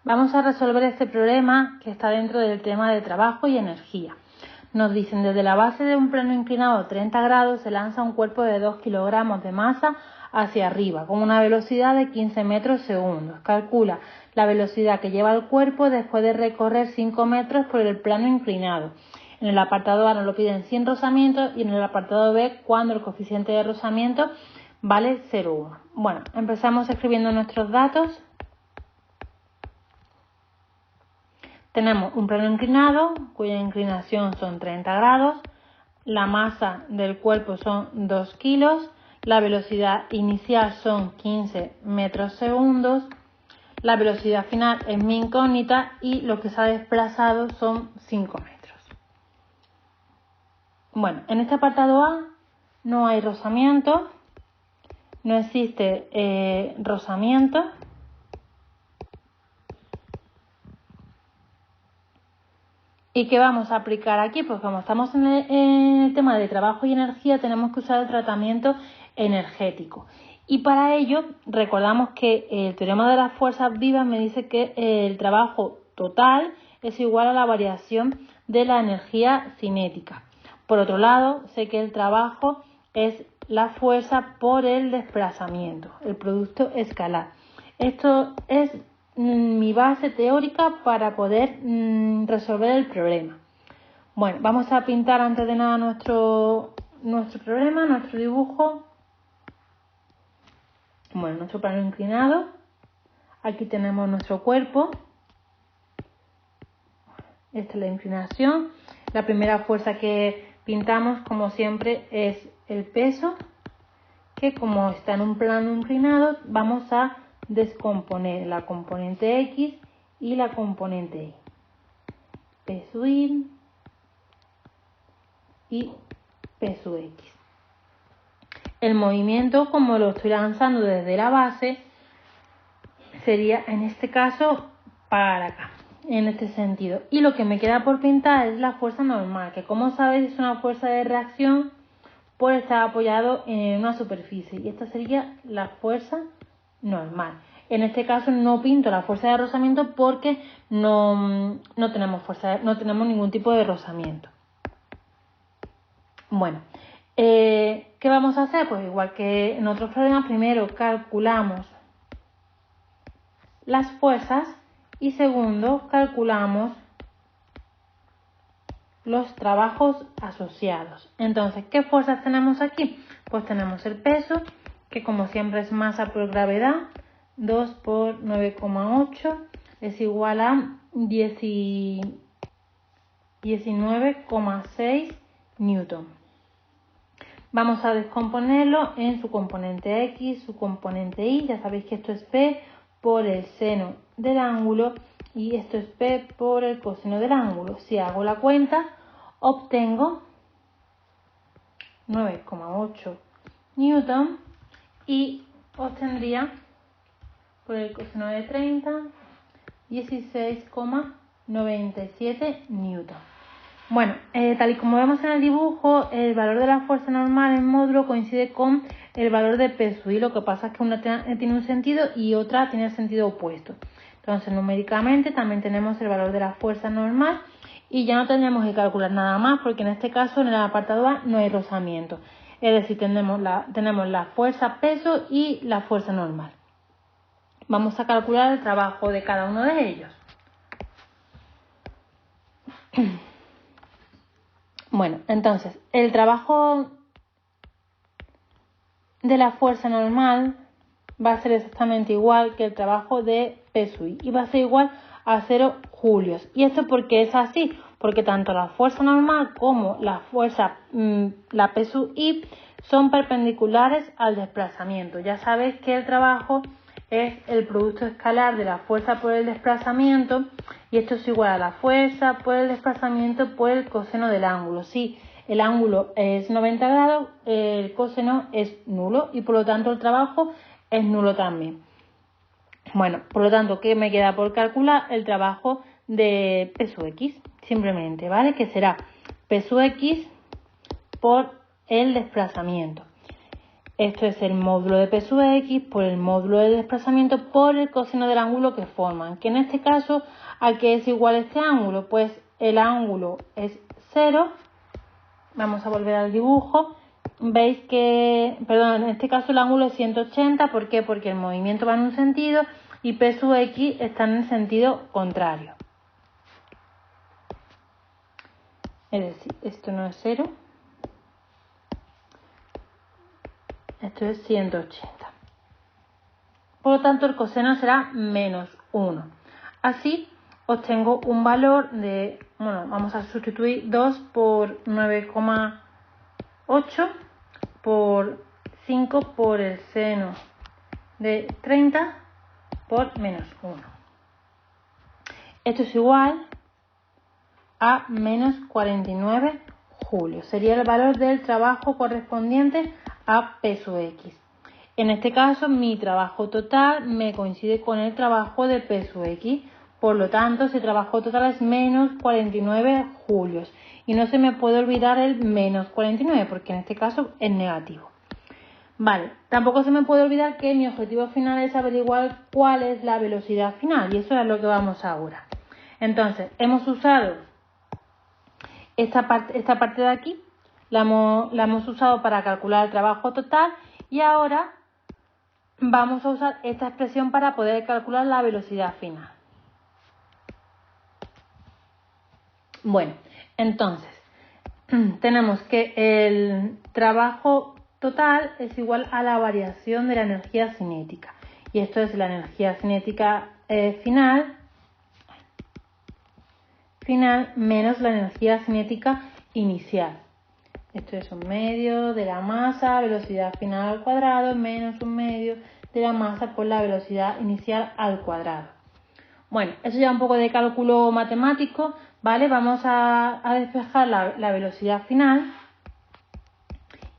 Vamos a resolver este problema que está dentro del tema de trabajo y energía. Nos dicen, desde la base de un plano inclinado a 30 grados se lanza un cuerpo de 2 kilogramos de masa hacia arriba, con una velocidad de 15 metros segundos. Calcula la velocidad que lleva el cuerpo después de recorrer 5 metros por el plano inclinado. En el apartado A nos lo piden sin rozamiento y en el apartado B cuando el coeficiente de rozamiento vale 0,1. Bueno, empezamos escribiendo nuestros datos. Tenemos un plano inclinado cuya inclinación son 30 grados, la masa del cuerpo son 2 kilos, la velocidad inicial son 15 metros segundos, la velocidad final es mi incógnita y lo que se ha desplazado son 5 metros. Bueno, en este apartado A no hay rozamiento, no existe rozamiento. ¿Y qué vamos a aplicar aquí? Pues como estamos en el tema de trabajo y energía, tenemos que usar el tratamiento energético. Y para ello, recordamos que el teorema de las fuerzas vivas me dice que el trabajo total es igual a la variación de la energía cinética. Por otro lado, sé que el trabajo es la fuerza por el desplazamiento, el producto escalar. Esto es mi base teórica para poder resolver el problema. Bueno, vamos a pintar antes de nada nuestro problema, nuestro dibujo. Bueno, nuestro plano inclinado. Aquí tenemos nuestro cuerpo. Esta es la inclinación. La primera fuerza que pintamos, como siempre, es el peso, que como está en un plano inclinado, vamos a descomponer la componente X y la componente Y. Peso Y y peso X. El movimiento, como lo estoy lanzando desde la base, sería en este caso para acá, en este sentido. Y lo que me queda por pintar es la fuerza normal, que como sabéis es una fuerza de reacción por estar apoyado en una superficie. Y esta sería la fuerza normal. En este caso no pinto la fuerza de rozamiento porque no tenemos ningún tipo de rozamiento. Bueno, ¿qué vamos a hacer? Pues igual que en otros problemas, primero calculamos las fuerzas y segundo calculamos los trabajos asociados. Entonces, ¿qué fuerzas tenemos aquí? Pues tenemos el peso, que como siempre es masa por gravedad, 2 por 9,8 es igual a 19,6 newton. Vamos a descomponerlo en su componente X, su componente Y. Ya sabéis que esto es P por el seno del ángulo y esto es P por el coseno del ángulo. Si hago la cuenta, obtengo 9,8 newton y obtendría por el coseno de 30 16,97 newton. Bueno, tal y como vemos en el dibujo, el valor de la fuerza normal en módulo coincide con el valor de peso y lo que pasa es que una tiene un sentido y otra tiene el sentido opuesto. Entonces, numéricamente también tenemos el valor de la fuerza normal y ya no tendremos que calcular nada más porque en este caso en el apartado A no hay rozamiento. Es decir, tenemos la fuerza peso y la fuerza normal. Vamos a calcular el trabajo de cada uno de ellos. Bueno, entonces, el trabajo de la fuerza normal va a ser exactamente igual que el trabajo de peso y va a ser igual a 0 julios. ¿Y esto por qué es así? Porque tanto la fuerza normal como la fuerza, la peso y son perpendiculares al desplazamiento. Ya sabéis que el trabajo es el producto escalar de la fuerza por el desplazamiento y esto es igual a la fuerza por el desplazamiento por el coseno del ángulo. Si el ángulo es 90 grados, el coseno es nulo y por lo tanto el trabajo es nulo también. Bueno, por lo tanto, ¿qué me queda por calcular? El trabajo de peso X, simplemente, ¿vale? Que será peso X por el desplazamiento. Esto es el módulo de P sub X por el módulo de desplazamiento por el coseno del ángulo que forman. Que en este caso, ¿a qué es igual este ángulo? Pues el ángulo es 0. Vamos a volver al dibujo. Veis que, perdón, en este caso el ángulo es 180. ¿Por qué? Porque el movimiento va en un sentido y P sub X está en el sentido contrario. Es decir, esto no es 0. Esto es 180. Por lo tanto, el coseno será menos 1. Así, obtengo un valor de, bueno, vamos a sustituir 2 por 9,8 por 5 por el seno de 30 por menos 1. Esto es igual a menos 49 julios. Sería el valor del trabajo correspondiente a P sub X. En este caso, mi trabajo total me coincide con el trabajo de P sub X. Por lo tanto, ese trabajo total es menos 49 julios. Y no se me puede olvidar el menos 49, porque en este caso es negativo. Vale, tampoco se me puede olvidar que mi objetivo final es averiguar cuál es la velocidad final. Y eso es lo que vamos ahora. Entonces, hemos usado esta parte de aquí, la hemos usado para calcular el trabajo total. Y ahora vamos a usar esta expresión para poder calcular la velocidad final. Bueno, entonces, tenemos que el trabajo total es igual a la variación de la energía cinética. Y esto es la energía cinética final menos la energía cinética inicial. Esto es 1/2 de la masa, velocidad final al cuadrado, menos 1/2 de la masa por la velocidad inicial al cuadrado. Bueno, eso ya un poco de cálculo matemático, ¿vale? Vamos a despejar la velocidad final.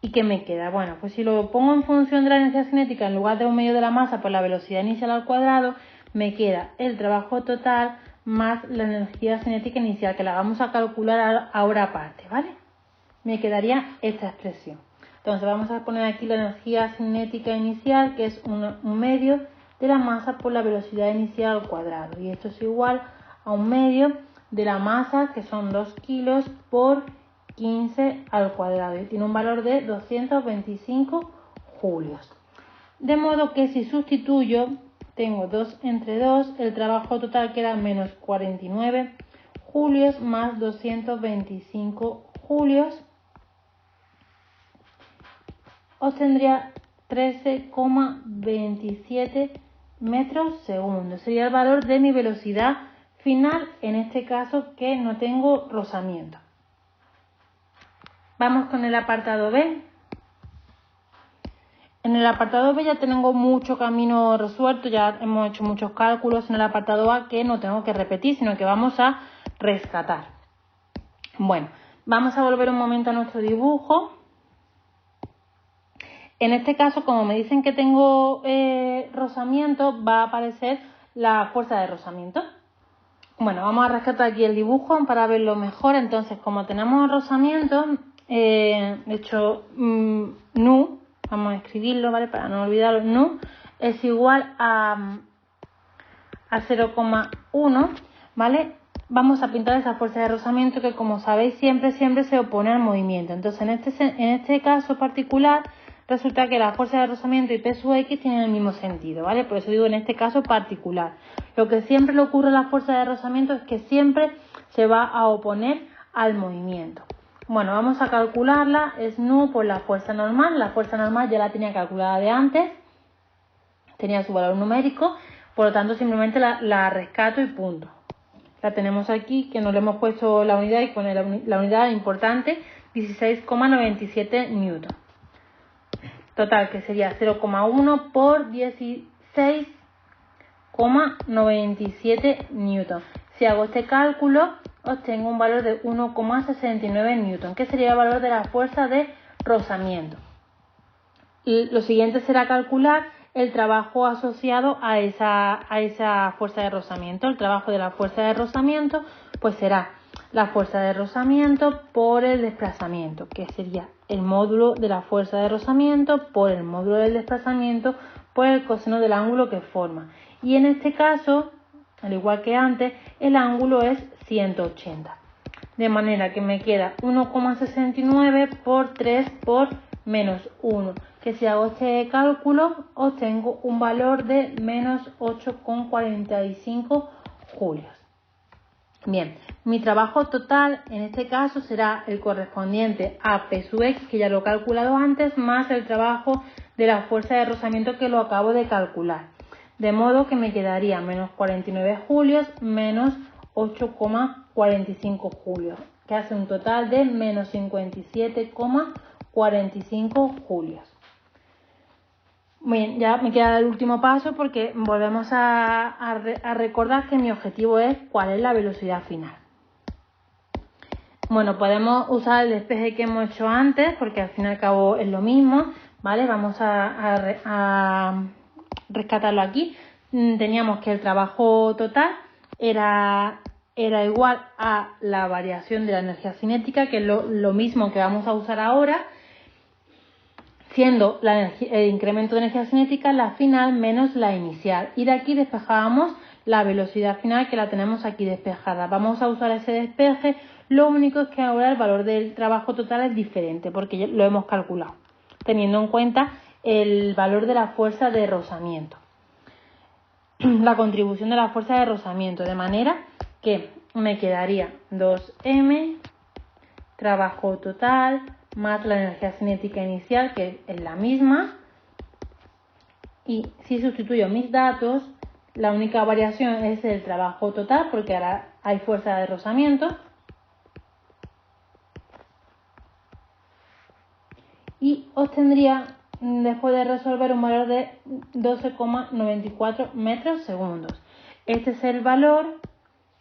¿Y qué me queda? Bueno, pues si lo pongo en función de la energía cinética en lugar de 1/2 de la masa por la velocidad inicial al cuadrado, me queda el trabajo total más la energía cinética inicial, que la vamos a calcular ahora aparte, ¿vale? Me quedaría esta expresión. Entonces vamos a poner aquí la energía cinética inicial, que es 1/2 de la masa por la velocidad inicial al cuadrado. Y esto es igual a 1/2 de la masa, que son 2 kilos, por 15 al cuadrado. Y tiene un valor de 225 julios. De modo que si sustituyo, tengo 2 entre 2, el trabajo total queda menos 49 julios más 225 julios. Obtendría 13,27 metros segundo. Sería el valor de mi velocidad final, en este caso que no tengo rozamiento. Vamos con el apartado B. En el apartado B ya tengo mucho camino resuelto, ya hemos hecho muchos cálculos en el apartado A que no tengo que repetir, sino que vamos a rescatar. Bueno, vamos a volver un momento a nuestro dibujo. En este caso, como me dicen que tengo rozamiento, va a aparecer la fuerza de rozamiento. Bueno, vamos a rescatar aquí el dibujo para verlo mejor. Entonces, como tenemos rozamiento, de hecho, nu, vamos a escribirlo, ¿vale? Para no olvidarlo, nu es igual a 0,1, ¿vale? Vamos a pintar esa fuerza de rozamiento que, como sabéis, siempre se opone al movimiento. Entonces, en este caso particular, resulta que la fuerza de rozamiento y P sub X tienen el mismo sentido, ¿vale? Por eso digo en este caso particular. Lo que siempre le ocurre a la fuerza de rozamiento es que siempre se va a oponer al movimiento. Bueno, vamos a calcularla. Es nu por la fuerza normal. La fuerza normal ya la tenía calculada de antes. Tenía su valor numérico. Por lo tanto, simplemente la rescato y punto. La tenemos aquí, que no le hemos puesto la unidad y pone la unidad importante, 16,97 newton. Total, que sería 0,1 por 16,97 newton. Si hago este cálculo, obtengo un valor de 1,69 newton, que sería el valor de la fuerza de rozamiento. Y lo siguiente será calcular el trabajo asociado a esa fuerza de rozamiento. El trabajo de la fuerza de rozamiento pues será la fuerza de rozamiento por el desplazamiento, que sería el módulo de la fuerza de rozamiento por el módulo del desplazamiento por el coseno del ángulo que forma. Y en este caso, al igual que antes, el ángulo es 180. De manera que me queda 1,69 por 3 por menos 1. Que si hago este cálculo, obtengo un valor de menos 8,45 julios. Bien, mi trabajo total en este caso será el correspondiente a P sub X, que ya lo he calculado antes, más el trabajo de la fuerza de rozamiento que lo acabo de calcular. De modo que me quedaría menos 49 julios menos 8,45 julios, que hace un total de menos 57,45 julios. Bien, ya me queda el último paso porque volvemos a recordar que mi objetivo es cuál es la velocidad final. Bueno, podemos usar el despeje que hemos hecho antes porque al fin y al cabo es lo mismo, ¿vale? Vamos a rescatarlo aquí. Teníamos que el trabajo total era igual a la variación de la energía cinética, que es lo mismo que vamos a usar ahora, siendo el incremento de energía cinética la final menos la inicial. Y de aquí despejábamos la velocidad final, que la tenemos aquí despejada. Vamos a usar ese despeje, lo único es que ahora el valor del trabajo total es diferente porque lo hemos calculado, teniendo en cuenta el valor de la fuerza de rozamiento, la contribución de la fuerza de rozamiento, de manera que me quedaría 2m trabajo total más la energía cinética inicial, que es la misma, y si sustituyo mis datos, la única variación es el trabajo total porque ahora hay fuerza de rozamiento, y obtendría, después de resolver, un valor de 12,94 metros segundos. Este es el valor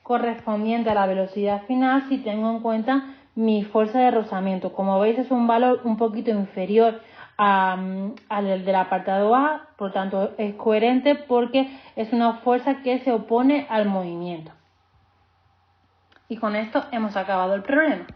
correspondiente a la velocidad final si tengo en cuenta mi fuerza de rozamiento. Como veis, es un valor un poquito inferior al del apartado A, por tanto es coherente porque es una fuerza que se opone al movimiento. Y con esto hemos acabado el problema.